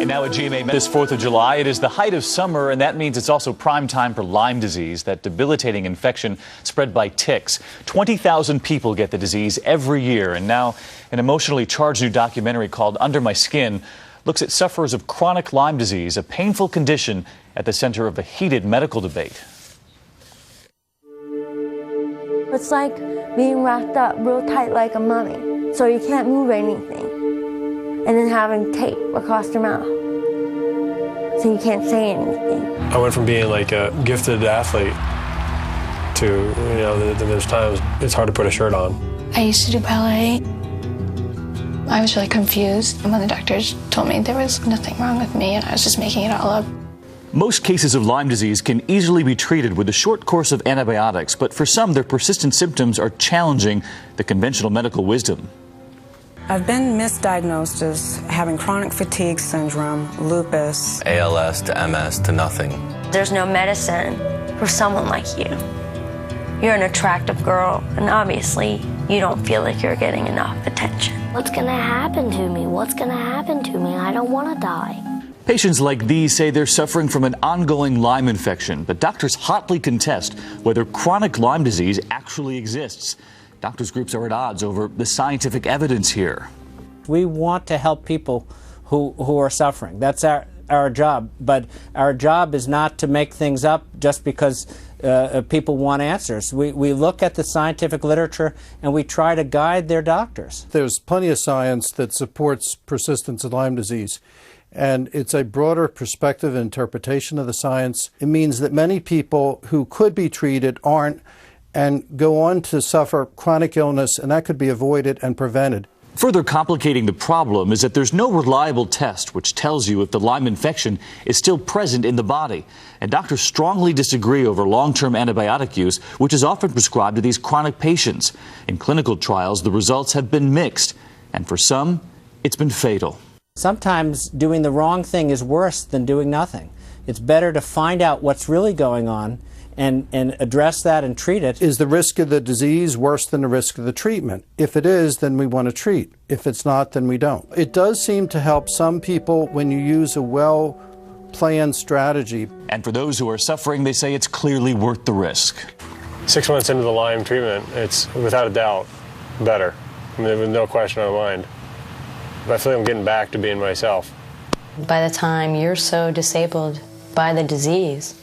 And now at GMA this 4th of July, it is the height of summer, and that means it's also prime time for Lyme disease, that debilitating infection spread by ticks. 20,000 people get the disease every year, and now an emotionally charged new documentary called Under My Skin looks at sufferers of chronic Lyme disease, a painful condition at the center of a heated medical debate. It's like being wrapped up real tight like a mummy, so you can't move anything. And then having tape across your mouth, so you can't say anything. I went from being like a gifted athlete to, there's times it's hard to put a shirt on. I used to do ballet. I was really confused when the doctors told me there was nothing wrong with me and I was just making it all up. Most cases of Lyme disease can easily be treated with a short course of antibiotics, but for some, their persistent symptoms are challenging the conventional medical wisdom. I've been misdiagnosed as having chronic fatigue syndrome, lupus, ALS to MS to nothing. There's no medicine for someone like you. You're an attractive girl, and obviously you don't feel like you're getting enough attention. What's gonna happen to me? What's gonna happen to me? I don't want to die. Patients like these say they're suffering from an ongoing Lyme infection, but doctors hotly contest whether chronic Lyme disease actually exists. Doctors' groups are at odds over the scientific evidence here. We want to help people who are suffering. That's our job. But our job is not to make things up just because people want answers. We look at the scientific literature and we try to guide their doctors. There's plenty of science that supports persistence of Lyme disease. And it's a broader perspective and interpretation of the science. It means that many people who could be treated aren't, and go on to suffer chronic illness, and that could be avoided and prevented. Further complicating the problem is that there's no reliable test which tells you if the Lyme infection is still present in the body. And doctors strongly disagree over long-term antibiotic use, which is often prescribed to these chronic patients. In clinical trials, the results have been mixed, and for some, it's been fatal. Sometimes doing the wrong thing is worse than doing nothing. It's better to find out what's really going on and address that and treat it. Is the risk of the disease worse than the risk of the treatment? If it is, then we want to treat. If it's not, then we don't. It does seem to help some people when you use a well-planned strategy. And for those who are suffering, they say it's clearly worth the risk. 6 months into the Lyme treatment, it's without a doubt better. I mean, there's no question on my mind. But I feel like I'm getting back to being myself. By the time you're so disabled by the disease,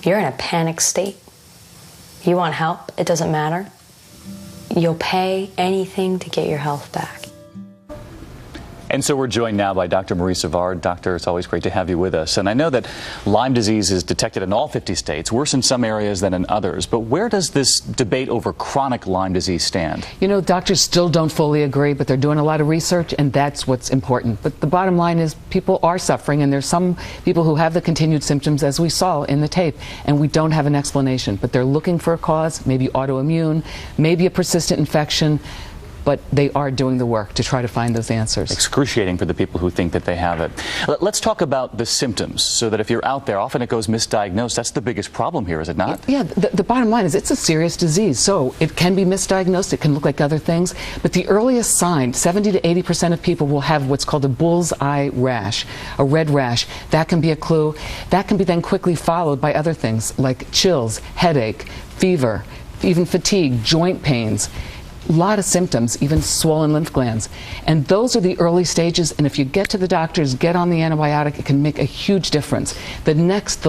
you're in a panic state. You want help, it doesn't matter. You'll pay anything to get your health back. And so we're joined now by Dr. Marie Savard. Doctor, it's always great to have you with us. And I know that Lyme disease is detected in all 50 states, worse in some areas than in others. But where does this debate over chronic Lyme disease stand? You know, doctors still don't fully agree, but they're doing a lot of research, and that's what's important. But the bottom line is people are suffering, and there's some people who have the continued symptoms, as we saw in the tape, and we don't have an explanation. But they're looking for a cause, maybe autoimmune, maybe a persistent infection. But they are doing the work to try to find those answers. Excruciating for the people who think that they have it. Let's talk about the symptoms, so that if you're out there, often it goes misdiagnosed. That's the biggest problem here, is it not? Yeah, the bottom line is it's a serious disease, so it can be misdiagnosed, it can look like other things, but the earliest sign, 70 to 80% of people will have what's called a bullseye rash, a red rash. That can be a clue. That can be then quickly followed by other things like chills, headache, fever, even fatigue, joint pains. A lot of symptoms, even swollen lymph glands. And those are the early stages, and if you get to the doctors, get on the antibiotic, it can make a huge difference. The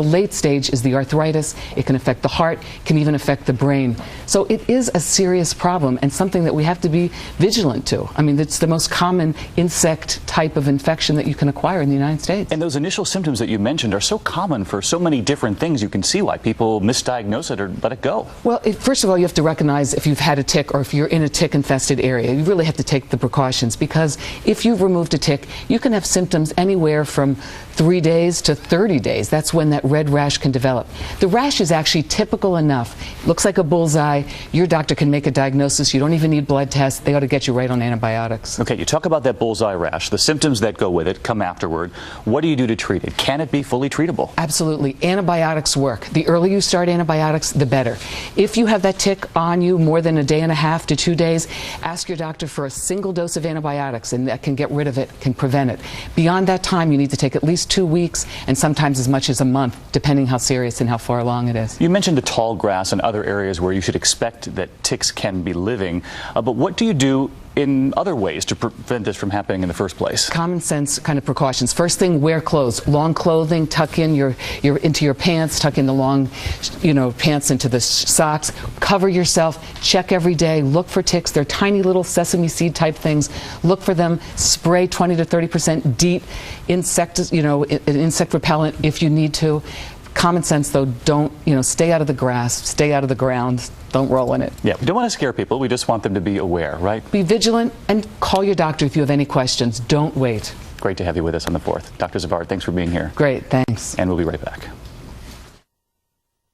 late stage is the arthritis. It can affect the heart, can even affect the brain. So it is a serious problem and something that we have to be vigilant to. I mean, it's the most common insect type of infection that you can acquire in the United States. And those initial symptoms that you mentioned are so common for so many different things. You can see why people misdiagnose it or let it go. Well, first of all, you have to recognize if you've had a tick or if you're in a tick-infested area. You really have to take the precautions, because if you've removed a tick, you can have symptoms anywhere from 3 days to 30 days. That's when that red rash can develop. The rash is actually typical enough. Looks like a bullseye. Your doctor can make a diagnosis. You don't even need blood tests. They ought to get you right on antibiotics. Okay, you talk about that bullseye rash. The symptoms that go with it come afterward. What do you do to treat it? Can it be fully treatable? Absolutely. Antibiotics work. The earlier you start antibiotics, the better. If you have that tick on you more than a day and a half to 2 days, ask your doctor for a single dose of antibiotics, and that can get rid of it, can prevent it. Beyond that time, you need to take at least 2 weeks and sometimes as much as a month, depending how serious and how far along it is. You mentioned the tall grass and other areas where you should expect that ticks can be living, but what do you do in other ways to prevent this from happening in the first place? Common sense kind of precautions. First thing, wear clothes. Long clothing, tuck in into your pants, tuck in the long, pants into the socks. Cover yourself. Check every day. Look for ticks. They're tiny little sesame seed type things. Look for them. Spray 20 to 30% DEET insect repellent if you need to. Common sense, though, don't, stay out of the grass, stay out of the ground, don't roll in it. Yeah, we don't want to scare people. We just want them to be aware, right? Be vigilant and call your doctor if you have any questions. Don't wait. Great to have you with us on the 4th. Dr. Zavard, thanks for being here. Great, thanks. And we'll be right back.